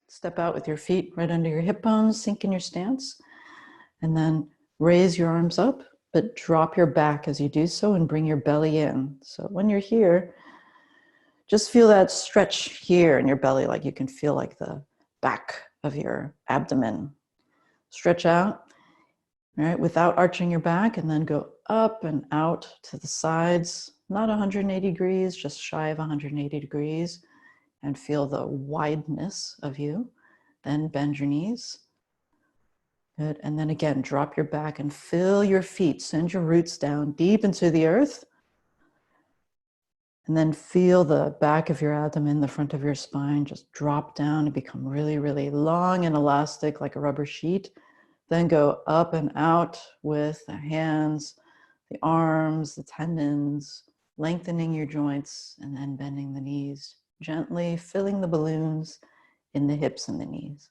Step out with your feet right under your hip bones, sink in your stance, and then raise your arms up, but drop your back as you do so and bring your belly in. So when you're here, just feel that stretch here in your belly, like you can feel like the back of your abdomen. Stretch out, right, without arching your back, and then go up and out to the sides, not 180 degrees, just shy of 180 degrees, and feel the wideness of you. Then bend your knees. Good. And then again, drop your back and feel your feet. Send your roots down deep into the earth. And then feel the back of your abdomen, the front of your spine, just drop down and become really, really long and elastic like a rubber sheet. Then go up and out with the hands, the arms, the tendons, lengthening your joints, and then bending the knees, gently filling the balloons in the hips and the knees.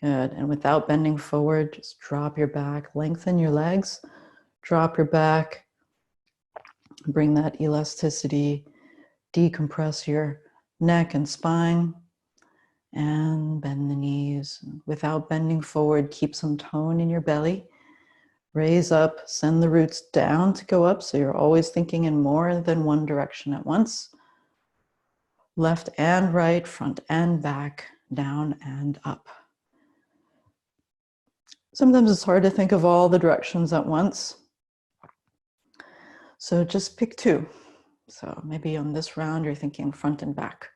Good. And without bending forward, just drop your back, lengthen your legs, drop your back, bring that elasticity, decompress your neck and spine, and bend the knees. Without bending forward, keep some tone in your belly. Raise up, send the roots down to go up, so you're always thinking in more than one direction at once. Left and right, front and back, down and up. Sometimes it's hard to think of all the directions at once. So just pick two. So maybe on this round, you're thinking front and back.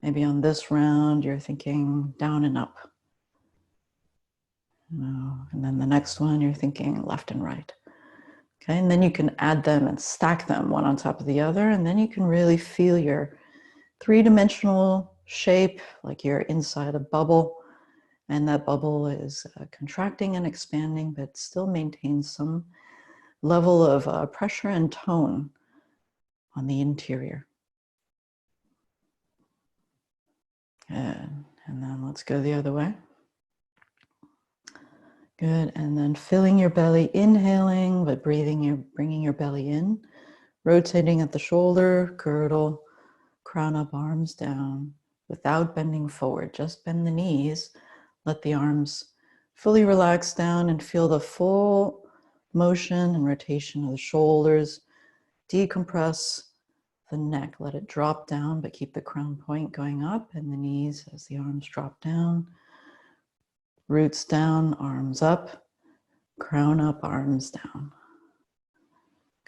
Maybe on this round, you're thinking down and up. And then the next one, you're thinking left and right. Okay, and then you can add them and stack them one on top of the other, and then you can really feel your three-dimensional shape, like you're inside a bubble, and that bubble is contracting and expanding, but still maintains some level of pressure and tone on the interior. Good. And then let's go the other way. Good. And then filling your belly, inhaling, but bringing your belly in, rotating at the shoulder, girdle, crown up, arms down, without bending forward. Just bend the knees. Let the arms fully relax down and feel the full motion and rotation of the shoulders. Decompress the neck. Let it drop down, but keep the crown point going up, and the knees as the arms drop down. Roots down, arms up, crown up, arms down.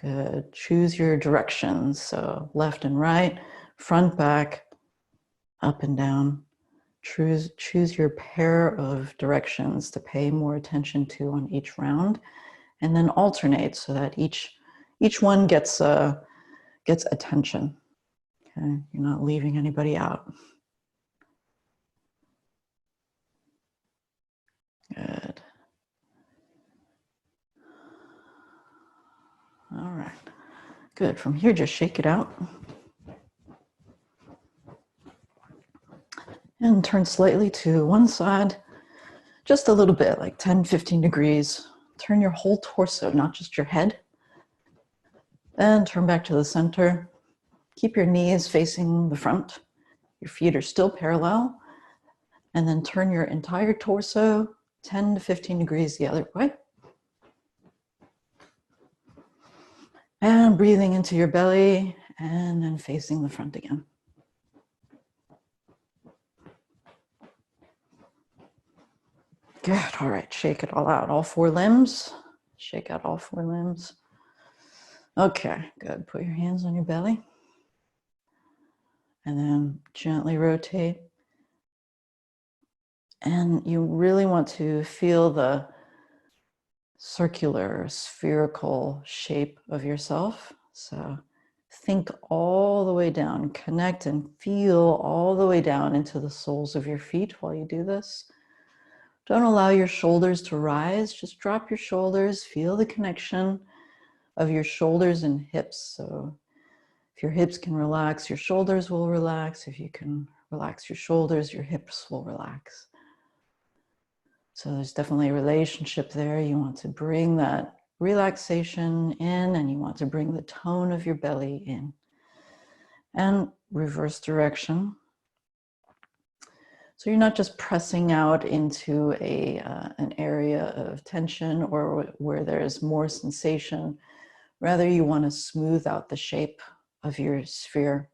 Good. Choose your directions. So left and right, front, back, up and down. Choose your pair of directions to pay more attention to on each round, and then alternate so that each one gets attention. Okay, you're not leaving anybody out. Good. All right. Good. From here, just shake it out. And turn slightly to one side, just a little bit, like 10, 15 degrees. Turn your whole torso, not just your head. Then turn back to the center. Keep your knees facing the front. Your feet are still parallel. And then turn your entire torso 10 to 15 degrees the other way. And breathing into your belly and then facing the front again. Good. All right. Shake it all out. All four limbs. Shake out all four limbs. Okay. Good. Put your hands on your belly. And then gently rotate. And you really want to feel the circular, spherical shape of yourself. So think all the way down. Connect and feel all the way down into the soles of your feet while you do this. Don't allow your shoulders to rise. Just drop your shoulders. Feel the connection of your shoulders and hips. So if your hips can relax, your shoulders will relax. If you can relax your shoulders, your hips will relax. So there's definitely a relationship there. You want to bring that relaxation in, and you want to bring the tone of your belly in. And reverse direction. So you're not just pressing out into an area of tension or where there's more sensation. Rather, you want to smooth out the shape of your sphere.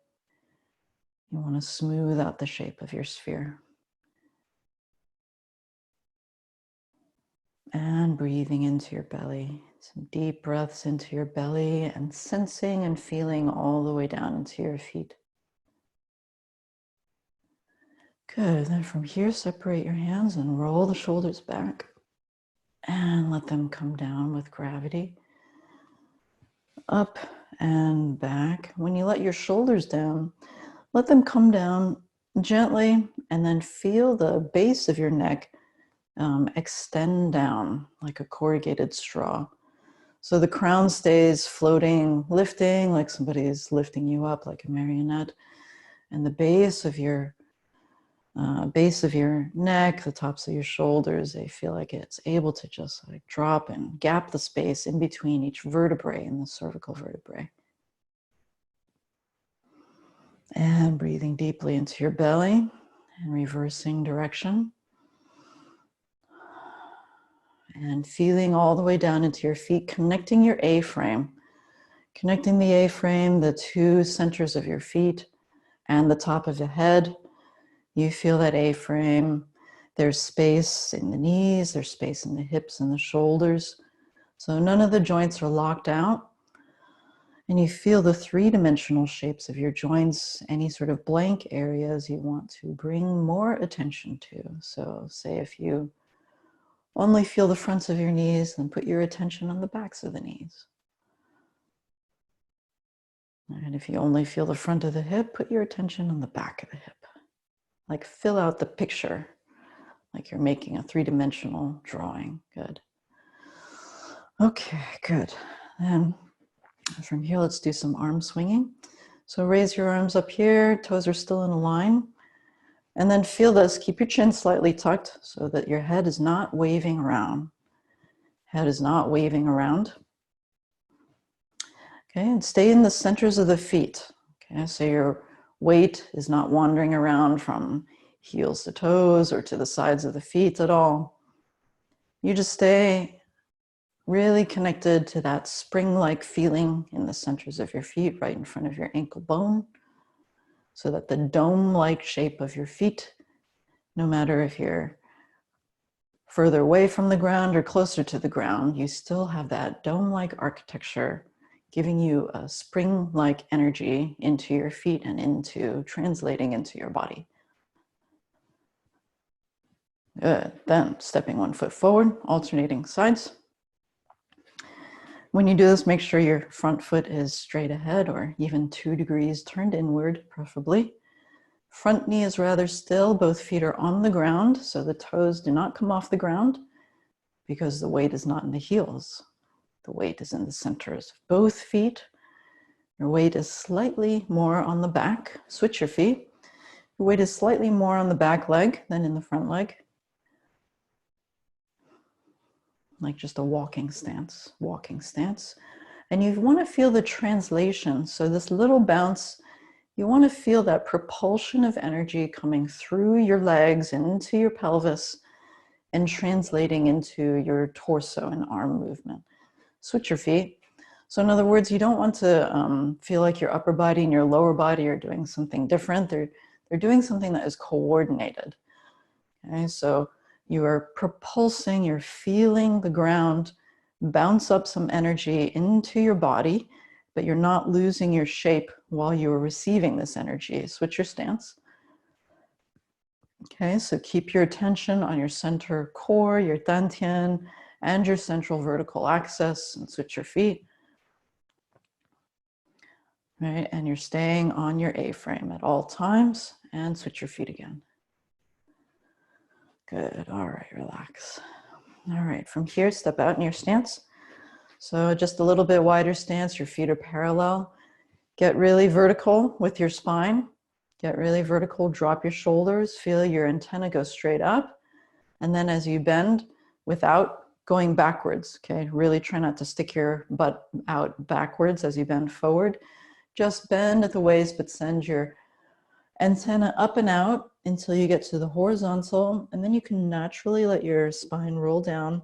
You want to smooth out the shape of your sphere. And breathing into your belly. Some deep breaths into your belly and sensing and feeling all the way down into your feet. Good. Then from here, separate your hands and roll the shoulders back and let them come down with gravity. Up and back. When you let your shoulders down, let them come down gently and then feel the base of your neck extend down like a corrugated straw. So the crown stays floating, lifting like somebody is lifting you up like a marionette. And the base of your neck, the tops of your shoulders, they feel like it's able to just like drop and gap the space in between each vertebrae in the cervical vertebrae. And breathing deeply into your belly and reversing direction. And feeling all the way down into your feet, connecting your A-frame. Connecting the A-frame, the two centers of your feet and the top of the head. You feel that A-frame. There's space in the knees, there's space in the hips and the shoulders. So none of the joints are locked out. And you feel the three-dimensional shapes of your joints, any sort of blank areas you want to bring more attention to. So say if you only feel the fronts of your knees, then put your attention on the backs of the knees. And if you only feel the front of the hip, put your attention on the back of the hip. Like fill out the picture, like you're making a three-dimensional drawing. Good. Okay, good. Then from here, let's do some arm swinging. So raise your arms up here, toes are still in a line. And then feel this, keep your chin slightly tucked so that your head is not waving around. Head is not waving around. Okay, and stay in the centers of the feet. Okay, so your weight is not wandering around from heels to toes or to the sides of the feet at all. You just stay really connected to that spring-like feeling in the centers of your feet, right in front of your ankle bone, so that the dome-like shape of your feet, no matter if you're further away from the ground or closer to the ground, you still have that dome-like architecture giving you a spring-like energy into your feet and into translating into your body. Good. Then stepping one foot forward, alternating sides. When you do this, make sure your front foot is straight ahead or even 2 degrees turned inward, preferably. Front knee is rather still. Both feet are on the ground, so the toes do not come off the ground because the weight is not in the heels. The weight is in the centers of both feet. Your weight is slightly more on the back. Switch your feet. Your weight is slightly more on the back leg than in the front leg. Like just a walking stance, walking stance. And you want to feel the translation. So this little bounce, you want to feel that propulsion of energy coming through your legs into your pelvis and translating into your torso and arm movement. Switch your feet. So in other words, you don't want to feel like your upper body and your lower body are doing something different. They're doing something that is coordinated. Okay, so you are propulsing, you're feeling the ground bounce up some energy into your body, but you're not losing your shape while you're receiving this energy. Switch your stance. Okay, so keep your attention on your center core, your dantian, and your central vertical axis, and switch your feet. Right, and you're staying on your A-frame at all times, and switch your feet again. Good, all right, relax. All right, from here, step out in your stance. So just a little bit wider stance, your feet are parallel. Get really vertical with your spine. Get really vertical, drop your shoulders, feel your antenna go straight up. And then as you bend, without going backwards, okay? Really try not to stick your butt out backwards as you bend forward. Just bend at the waist, but send your Antenna up and out until you get to the horizontal, and then you can naturally let your spine roll down,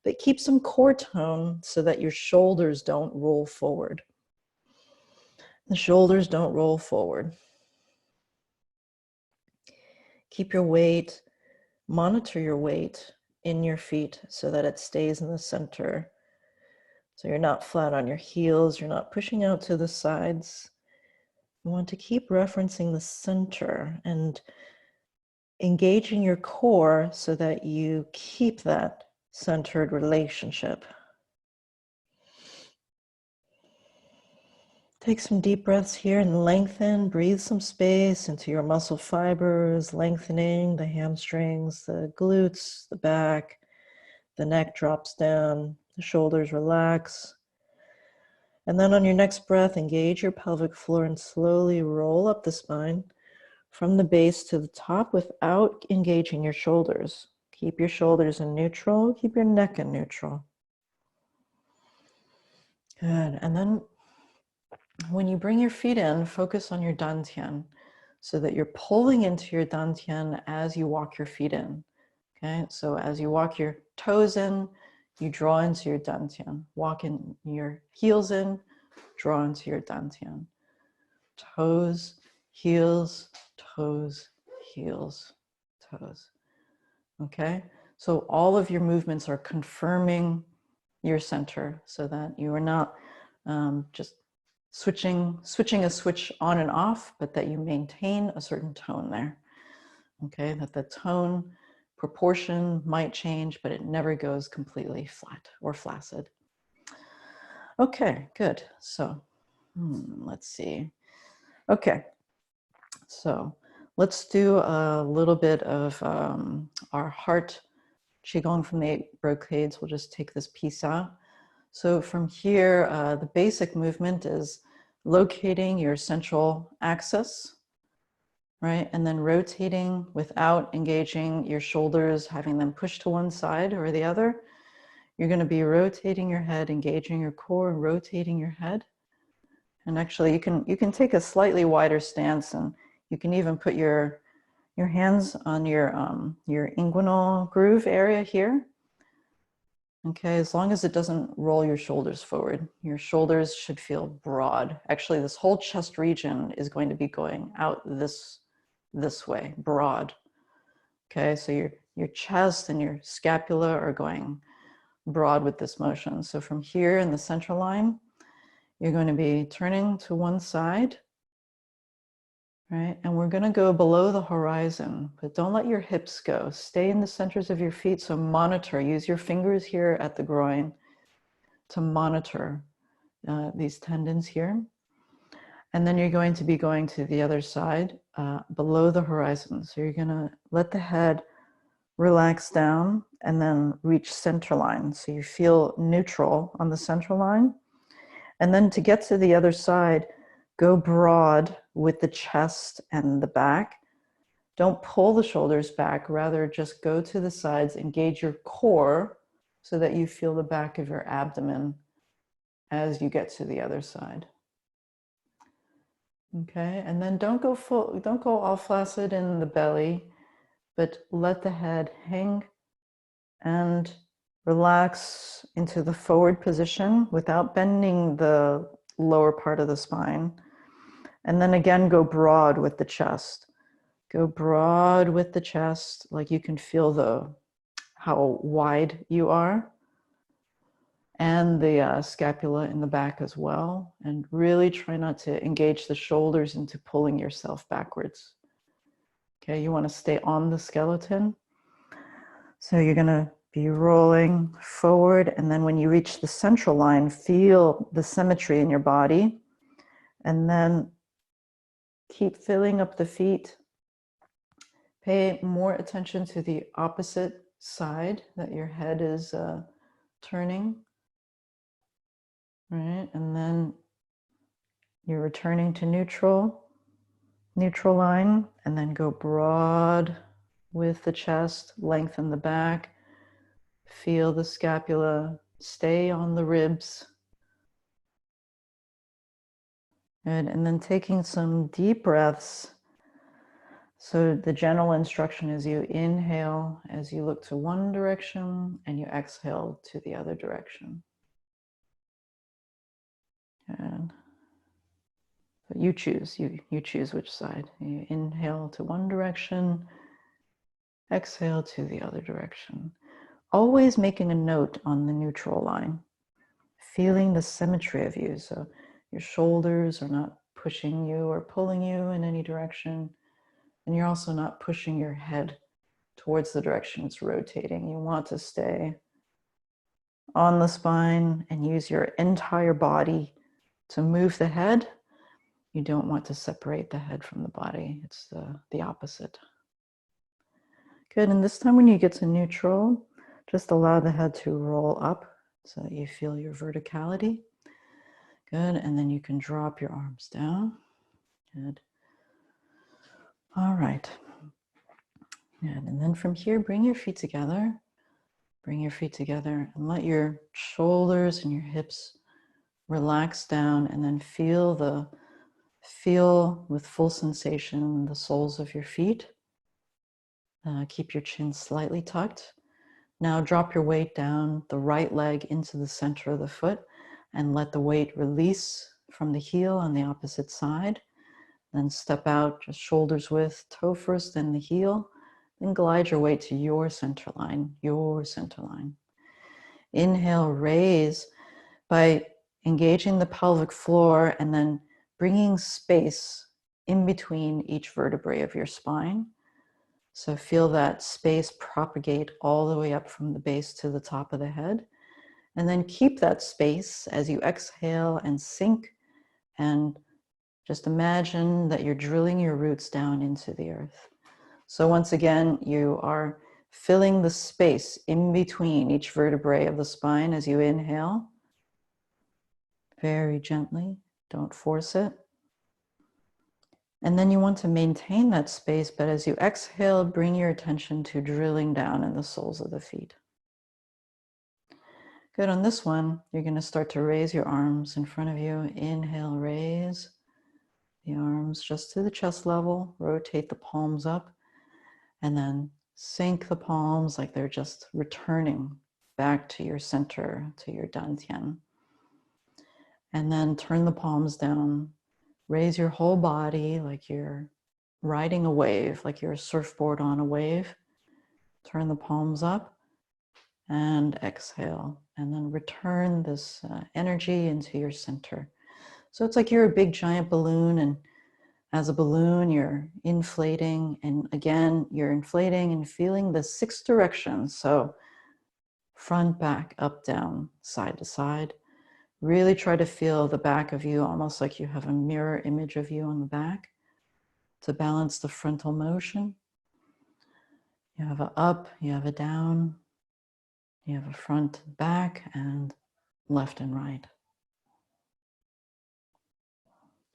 but keep some core tone so that your shoulders don't roll forward. The shoulders don't roll forward. Keep your weight, monitor your weight in your feet so that it stays in the center. So you're not flat on your heels, you're not pushing out to the sides. You want to keep referencing the center and engaging your core so that you keep that centered relationship. Take some deep breaths here and lengthen, breathe some space into your muscle fibers, lengthening the hamstrings, the glutes, the back, the neck drops down, the shoulders relax. And then on your next breath, engage your pelvic floor and slowly roll up the spine from the base to the top without engaging your shoulders. Keep your shoulders in neutral, keep your neck in neutral. Good. And then when you bring your feet in, focus on your dantian so that you're pulling into your dantian as you walk your feet in. Okay, so as you walk your toes in, you draw into your dantian. Walk in your heels in, draw into your dantian. Toes, heels, toes, heels, toes. Okay, so all of your movements are confirming your center so that you are not just switching a switch on and off, but that you maintain a certain tone there. Okay, that the tone proportion might change, but it never goes completely flat or flaccid. Okay, good. So let's see. Okay, so let's do a little bit of our heart Qigong from the 8 brocades. We'll just take this piece out. So from here, the basic movement is locating your central axis, right? And then rotating without engaging your shoulders, having them push to one side or the other. You're going to be rotating your head, engaging your core, and rotating your head. And actually, you can take a slightly wider stance, and you can even put your hands on your inguinal groove area here. Okay, as long as it doesn't roll your shoulders forward. Your shoulders should feel broad. Actually, this whole chest region is going to be going out this way, broad. Okay, so your chest and your scapula are going broad with this motion. So from here in the central line, you're going to be turning to one side, right? And we're going to go below the horizon, but don't let your hips go. Stay in the centers of your feet. So monitor, use your fingers here at the groin to monitor these tendons here. And then you're going to be going to the other side, below the horizon. So you're going to let the head relax down and then reach center line. So you feel neutral on the central line. And then to get to the other side, go broad with the chest and the back. Don't pull the shoulders back, rather just go to the sides, engage your core so that you feel the back of your abdomen as you get to the other side. Okay, and then don't go all flaccid in the belly, but let the head hang and relax into the forward position without bending the lower part of the spine. And then again, go broad with the chest. Go broad with the chest, like you can feel how wide you are. And the scapula in the back as well. And really try not to engage the shoulders into pulling yourself backwards. Okay, you want to stay on the skeleton. So you're going to be rolling forward. And then when you reach the central line, feel the symmetry in your body. And then keep filling up the feet. Pay more attention to the opposite side that your head is turning. Right, and then you're returning to neutral line, and then go broad with the chest, lengthen the back, feel the scapula, stay on the ribs. Good, and then taking some deep breaths, So the general instruction is you inhale as you look to one direction and you exhale to the other direction. And you choose, you choose which side. You inhale to one direction, exhale to the other direction. Always making a note on the neutral line, feeling the symmetry of you. So your shoulders are not pushing you or pulling you in any direction. And you're also not pushing your head towards the direction it's rotating. You want to stay on the spine and use your entire body to move the head. You don't want to separate the head from the body. It's the opposite. Good, and this time when you get to neutral, just allow the head to roll up so that you feel your verticality. Good, and then you can drop your arms down. Good. All right. Good, and then from here, bring your feet together. Bring your feet together and let your shoulders and your hips relax down, and then feel with full sensation the soles of your feet. Keep your chin slightly tucked. Now drop your weight down the right leg into the center of the foot and let the weight release from the heel on the opposite side. Then step out just shoulders width, toe first, then the heel. Then glide your weight to your center line, your center line. Inhale, raise by engaging the pelvic floor and then bringing space in between each vertebrae of your spine. So feel that space propagate all the way up from the base to the top of the head. And then keep that space as you exhale and sink, and just imagine that you're drilling your roots down into the earth. So once again, you are filling the space in between each vertebrae of the spine as you inhale. Very gently, don't force it. And then you want to maintain that space, but as you exhale, bring your attention to drilling down in the soles of the feet. Good, on this one, you're going to start to raise your arms in front of you. Inhale, raise the arms just to the chest level. Rotate the palms up, and then sink the palms like they're just returning back to your center, to your dantian. And then turn the palms down. Raise your whole body like you're riding a wave, like you're a surfboard on a wave. Turn the palms up and exhale. And then return this energy into your center. So it's like you're a big giant balloon, and as a balloon, you're inflating. And again, you're inflating and feeling the 6 directions. So front, back, up, down, side to side. Really try to feel the back of you, almost like you have a mirror image of you on the back to balance the frontal motion. You have an up, you have a down, you have a front, back, and left and right.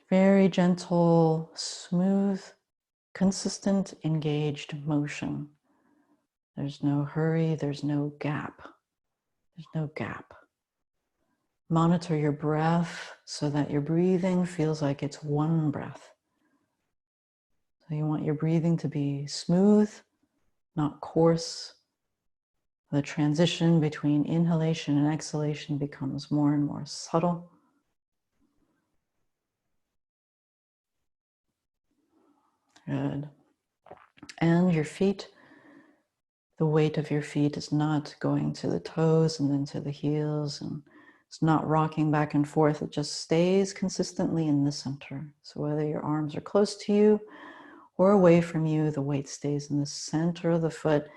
Very gentle, smooth, consistent, engaged motion. There's no hurry, there's no gap. There's no gap. Monitor your breath so that your breathing feels like it's one breath. So you want your breathing to be smooth, not coarse. The transition between inhalation and exhalation becomes more and more subtle. Good. And your feet, the weight of your feet is not going to the toes and then to the heels, and it's not rocking back and forth. It just stays consistently in the center. So whether your arms are close to you or away from you, the weight stays in the center of the foot.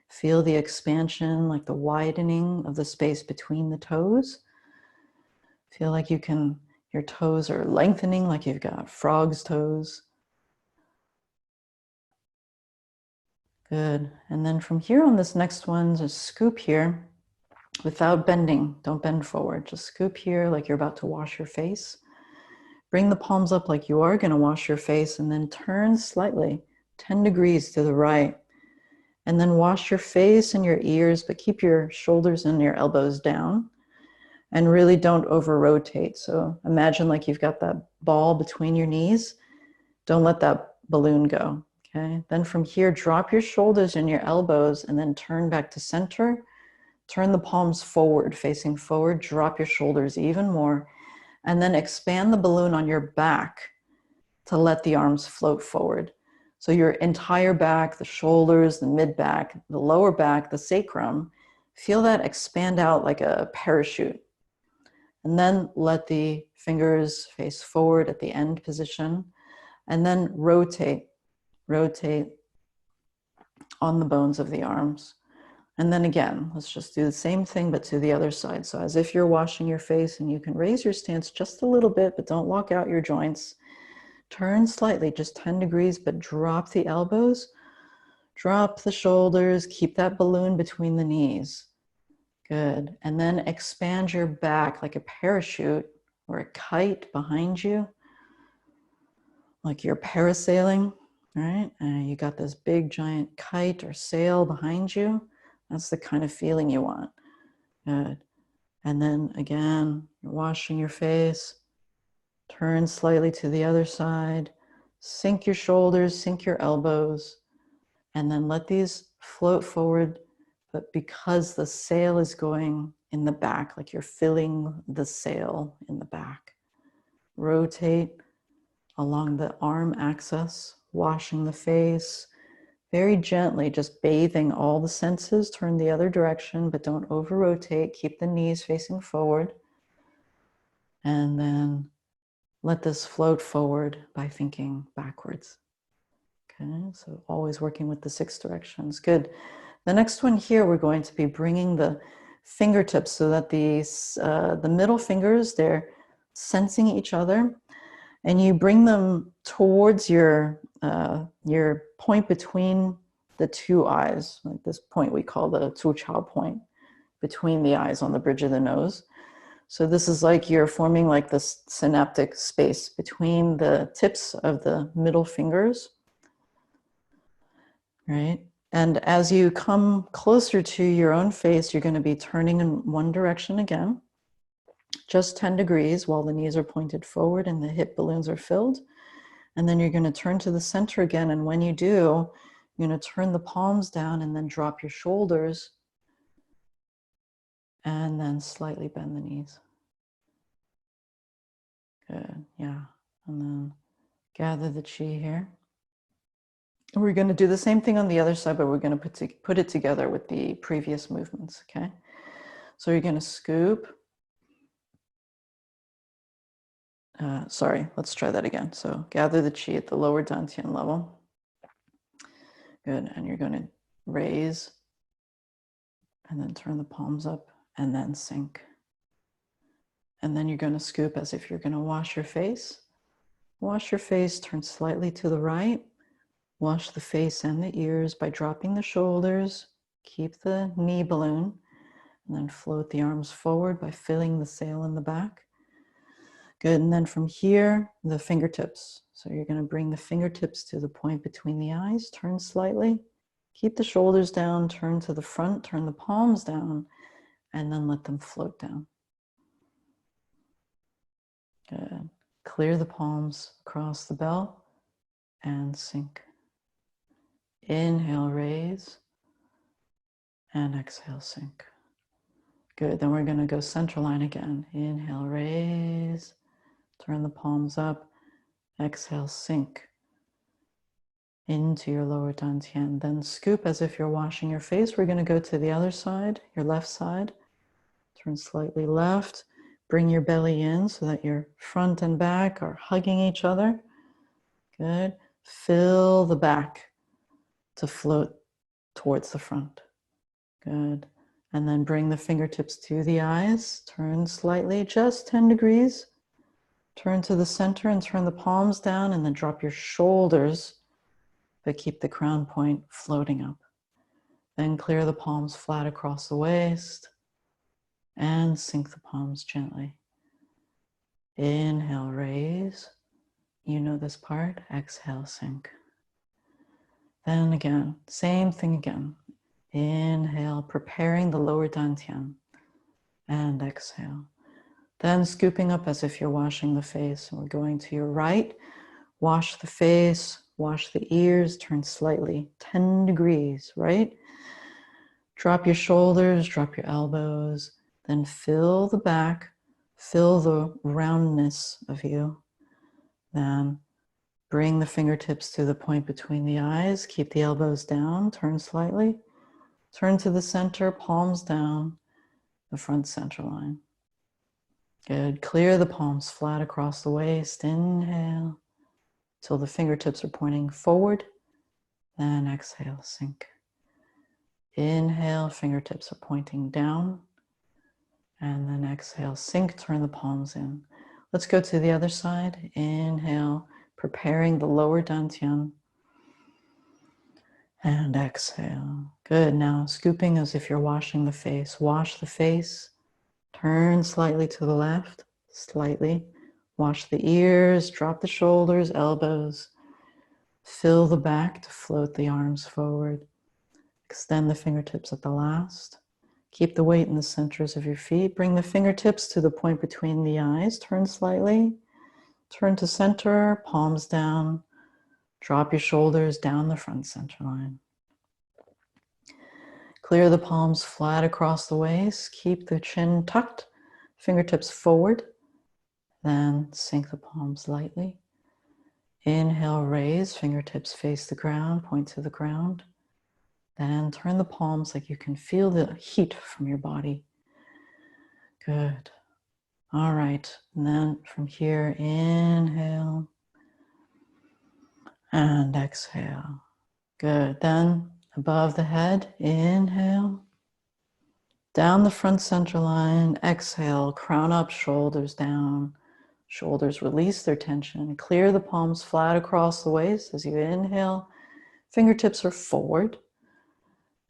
Feel the expansion, like the widening of the space between the toes. Feel like your toes are lengthening, like you've got frog's toes. Good. And then from here on this next one, just scoop here without bending. Don't bend forward. Just scoop here like you're about to wash your face. Bring the palms up like you are going to wash your face, and then turn slightly 10 degrees to the right. And then wash your face and your ears, but keep your shoulders and your elbows down. And really don't over-rotate. So imagine like you've got that ball between your knees. Don't let that balloon go. Okay, then from here, drop your shoulders and your elbows and then turn back to center. Turn the palms forward, facing forward. Drop your shoulders even more. And then expand the balloon on your back to let the arms float forward. So your entire back, the shoulders, the mid-back, the lower back, the sacrum, feel that expand out like a parachute. And then let the fingers face forward at the end position. And then rotate on the bones of the arms. And then again, let's just do the same thing, but to the other side. So as if you're washing your face, and you can raise your stance just a little bit, but don't lock out your joints. Turn slightly, just 10 degrees, but drop the elbows, drop the shoulders, keep that balloon between the knees. Good. And then expand your back like a parachute or a kite behind you, like you're parasailing, right? And you got this big giant kite or sail behind you. That's the kind of feeling you want. Good. And then again, you're washing your face. Turn slightly to the other side. Sink your shoulders, sink your elbows, and then let these float forward. But because the sail is going in the back, like you're filling the sail in the back, rotate along the arm axis, washing the face, very gently, just bathing all the senses. Turn the other direction, but don't over rotate. Keep the knees facing forward. And then let this float forward by thinking backwards. Okay, so always working with the 6 directions. Good. The next one here, we're going to be bringing the fingertips so that the middle fingers, they're sensing each other. And you bring them towards your point between the 2 eyes. Like this point we call the Zhu Chao point, between the eyes on the bridge of the nose. So this is like you're forming like this synaptic space between the tips of the middle fingers, right? And as you come closer to your own face, you're going to be turning in one direction again, just 10 degrees while the knees are pointed forward and the hip balloons are filled. And then you're going to turn to the center again. And when you do, you're going to turn the palms down and then drop your shoulders and then slightly bend the knees. Good, yeah. And then gather the chi here. And we're going to do the same thing on the other side, but we're going to put it together with the previous movements, okay? So you're going to scoop. Sorry, let's try that again. So gather the chi at the lower dantian level. Good, and you're going to raise and then turn the palms up and then sink. And then you're going to scoop as if you're going to wash your face. Wash your face, turn slightly to the right. Wash the face and the ears by dropping the shoulders. Keep the knee balloon. And then float the arms forward by filling the sail in the back. Good, and then from here, the fingertips. So you're going to bring the fingertips to the point between the eyes. Turn slightly. Keep the shoulders down. Turn to the front. Turn the palms down. And then let them float down. Good. Clear the palms across the belt and sink. Inhale, raise, and exhale, sink. Good, then we're gonna go center line again. Inhale, raise, turn the palms up, exhale, sink into your lower dantian. Then scoop as if you're washing your face. We're gonna go to the other side, your left side. Turn slightly left. Bring your belly in so that your front and back are hugging each other. Good. Fill the back to float towards the front. Good. And then bring the fingertips to the eyes. Turn slightly, just 10 degrees. Turn to the center and turn the palms down and then drop your shoulders, but keep the crown point floating up. Then clear the palms flat across the waist and sink the palms gently. Inhale, raise. You know this part. Exhale, sink. Then again, same thing again. Inhale, preparing the lower dantian. And exhale. Then scooping up as if you're washing the face. And we're going to your right. Wash the face, Wash the ears, turn slightly, 10 degrees, right? Drop your shoulders, drop your elbows, then fill the back, fill the roundness of you. Then bring the fingertips to the point between the eyes, keep the elbows down, turn slightly, turn to the center, palms down, the front center line. Good. Clear the palms flat across the waist. Inhale till the fingertips are pointing forward. Then exhale, sink. Inhale, fingertips are pointing down. And then exhale, sink, turn the palms in. Let's go to the other side. Inhale, preparing the lower dantian. And exhale. Good. Now scooping as if you're washing the face. Wash the face. Turn slightly to the left, slightly. Wash the ears, drop the shoulders, elbows. Fill the back to float the arms forward. Extend the fingertips at the last. Keep the weight in the centers of your feet. Bring the fingertips to the point between the eyes. Turn slightly. Turn to center, palms down. Drop your shoulders down the front center line. Clear the palms flat across the waist. Keep the chin tucked, fingertips forward. Then sink the palms lightly. Inhale, raise, fingertips face the ground, point to the ground. Then turn the palms like you can feel the heat from your body. Good. All right. And then from here, inhale and exhale. Good. Then above the head, inhale. Down the front center line, exhale, crown up, shoulders down. Shoulders release their tension. Clear the palms flat across the waist as you inhale. Fingertips are forward.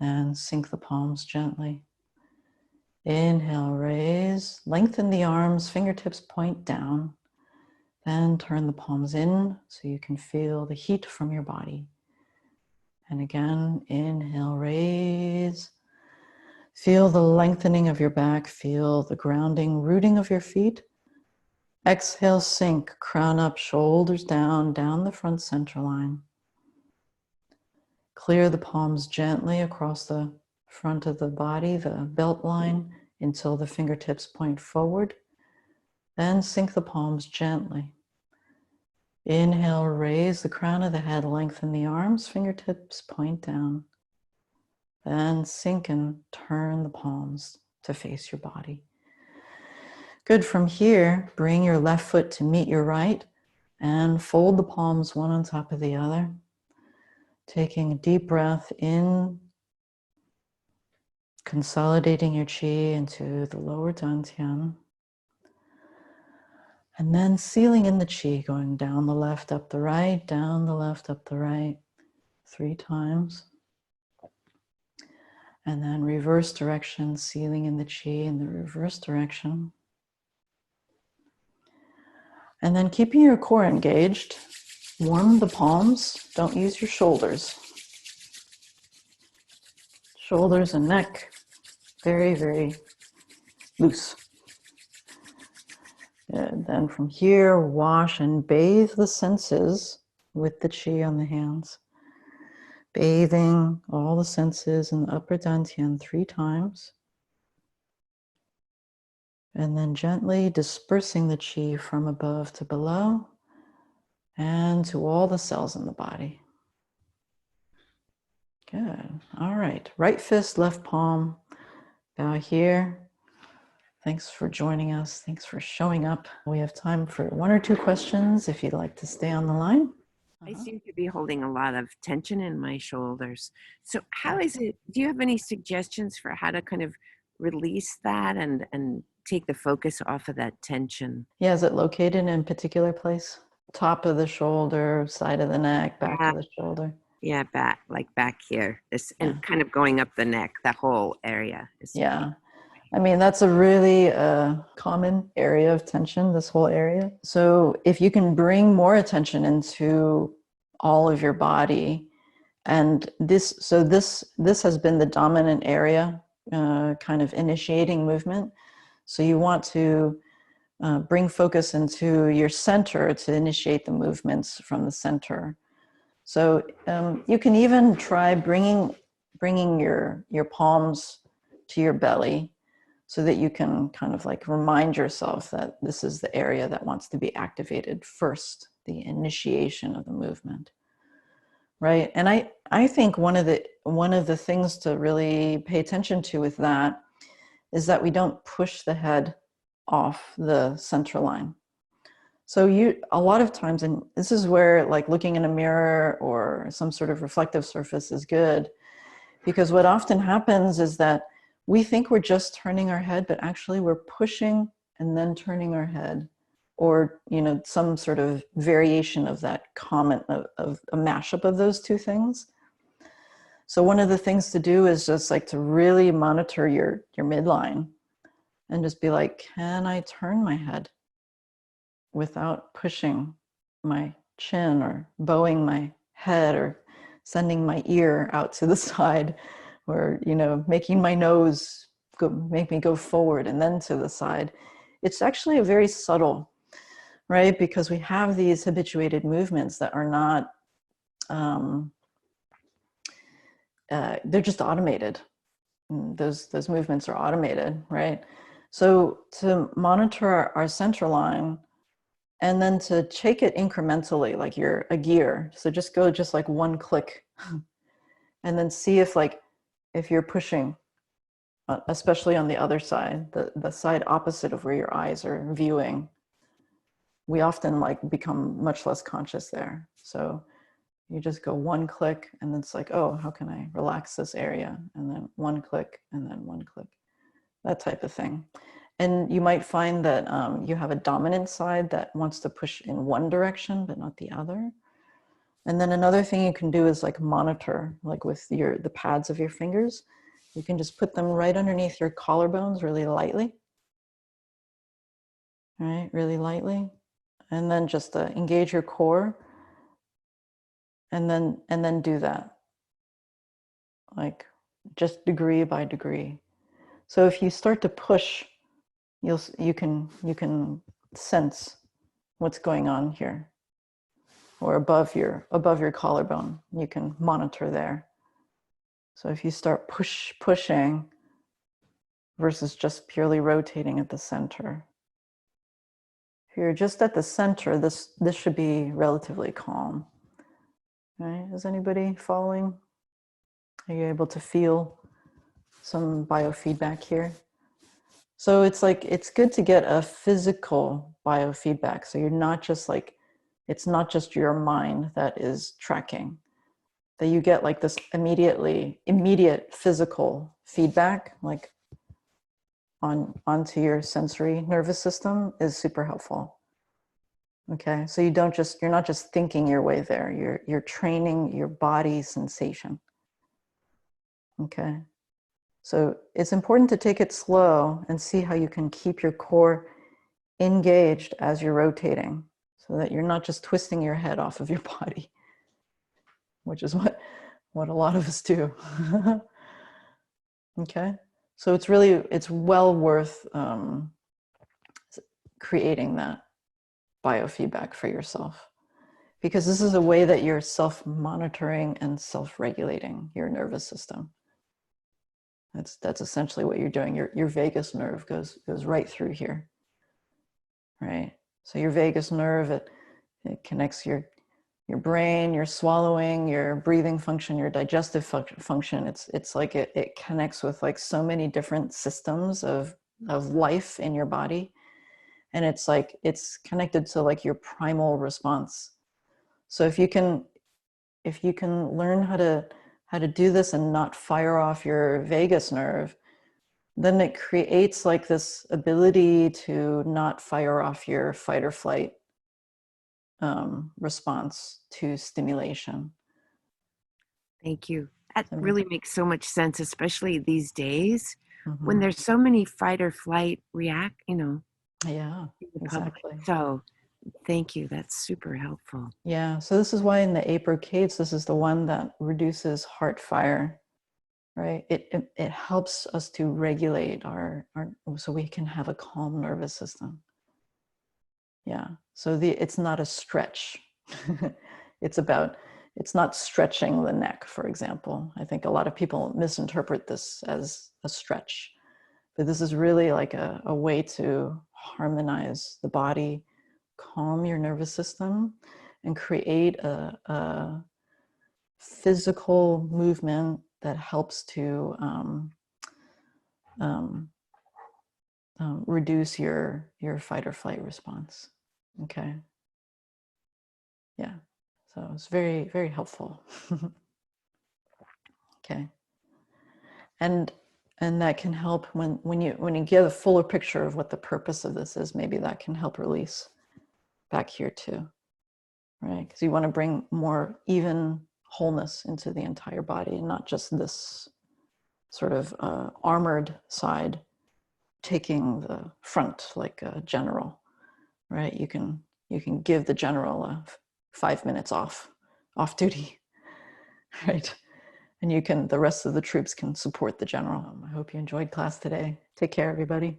And sink the palms gently. Inhale, raise. Lengthen the arms, fingertips point down. Then turn the palms in so you can feel the heat from your body. And again, inhale, raise. Feel the lengthening of your back. Feel the grounding, rooting of your feet. Exhale, sink, crown up, shoulders down, down the front center line. Clear the palms gently across the front of the body, the belt line, until the fingertips point forward. Then sink the palms gently. Inhale, raise the crown of the head, lengthen the arms, fingertips point down. Then sink and turn the palms to face your body. Good. From here, bring your left foot to meet your right and fold the palms one on top of the other. Taking a deep breath in, consolidating your chi into the lower dantian. And then sealing in the chi, going down the left, up the right, down the left, up the right, 3 times. And then reverse direction, sealing in the chi in the reverse direction. And then keeping your core engaged, warm the palms, don't use your shoulders. Shoulders and neck, very, very loose. And then from here, wash and bathe the senses with the chi on the hands. Bathing all the senses in the upper dantian 3 times. And then gently dispersing the chi from above to below and to all the cells in the body. Good. All right. Right fist, left palm. Bow here. Thanks for joining us. Thanks for showing up. We have time for 1 or 2 questions if you'd like to stay on the line. I seem to be holding a lot of tension in my shoulders. So how is it, do you have any suggestions for how to kind of release that and take the focus off of that tension? Yeah, is it located in a particular place? Top of the shoulder, side of the neck, back of the shoulder? Yeah, back here. And kind of going up the neck, that whole area. Yeah. I mean, that's a really common area of tension, this whole area. So if you can bring more attention into all of your body, and this has been the dominant area, kind of initiating movement. So you want to bring focus into your center to initiate the movements from the center. So you can even try bringing your palms to your belly so that you can kind of like remind yourself that this is the area that wants to be activated first, the initiation of the movement. Right. And I think one of the things to really pay attention to with that is that we don't push the head off the center line. So a lot of times, and this is where like looking in a mirror or some sort of reflective surface is good, because what often happens is that we think we're just turning our head, but actually we're pushing and then turning our head, or some sort of variation of that comment of a mashup of those two things. So one of the things to do is just like to really monitor your midline and just be like, can I turn my head without pushing my chin or bowing my head or sending my ear out to the side, or making my nose make me go forward and then to the side. It's actually a very subtle, right? Because we have these habituated movements that are not they're just automated. Those movements are automated, right? So to monitor our center line, and then to take it incrementally, like you're a gear. So just go just like one click, and then see if you're pushing, especially on the other side, the side opposite of where your eyes are viewing. We often like become much less conscious there. So you just go one click, and it's like, oh, how can I relax this area? And then one click, and then one click, that type of thing. And you might find that you have a dominant side that wants to push in one direction, but not the other. And then another thing you can do is like monitor, like with the pads of your fingers. You can just put them right underneath your collarbones really lightly. Right, really lightly. And then just engage your core. And then do that. Like just degree by degree. So if you start to push, you can sense what's going on here, or above your collarbone. You can monitor there. So if you start pushing versus just purely rotating at the center, if you're just at the center, this should be relatively calm. Right? Is anybody following? Are you able to feel some biofeedback here? So it's like, it's good to get a physical biofeedback. So you're not just like, it's not just your mind that is tracking, that you get like this immediate physical feedback, like onto your sensory nervous system, is super helpful. Okay, so you're not just thinking your way there, you're training your body sensation. Okay. So it's important to take it slow and see how you can keep your core engaged as you're rotating, so that you're not just twisting your head off of your body, which is what a lot of us do. Okay. So it's well worth creating that biofeedback for yourself, because this is a way that you're self-monitoring and self-regulating your nervous system. That's essentially what you're doing. Your vagus nerve goes right through here, right? So your vagus nerve, it connects your brain, your swallowing, your breathing function, your digestive function. It's like it connects with like so many different systems of life in your body, and it's like it's connected to like your primal response. So if you can learn how to do this and not fire off your vagus nerve, then it creates like this ability to not fire off your fight or flight response to stimulation. Thank you. That really makes so much sense, especially these days when there's so many fight or flight react, Yeah, exactly. So thank you. That's super helpful. Yeah, so this is why in the 8 brocades, this is the one that reduces heart fire, right? It helps us to regulate our so we can have a calm nervous system. Yeah, so it's not a stretch. It's about It's not stretching the neck, for example. I think a lot of people misinterpret this as a stretch, but this is really like a way to harmonize the body, calm your nervous system, and create a physical movement that helps to reduce your fight or flight response. Okay. Yeah. So it's very, very helpful. Okay. And that can help when you get a fuller picture of what the purpose of this is, maybe that can help release back here too, right? Because you want to bring more even wholeness into the entire body and not just this sort of armored side taking the front like a general, right? You can give the general 5 minutes off duty, right? And the rest of the troops can support the general. I hope you enjoyed class today. Take care, everybody.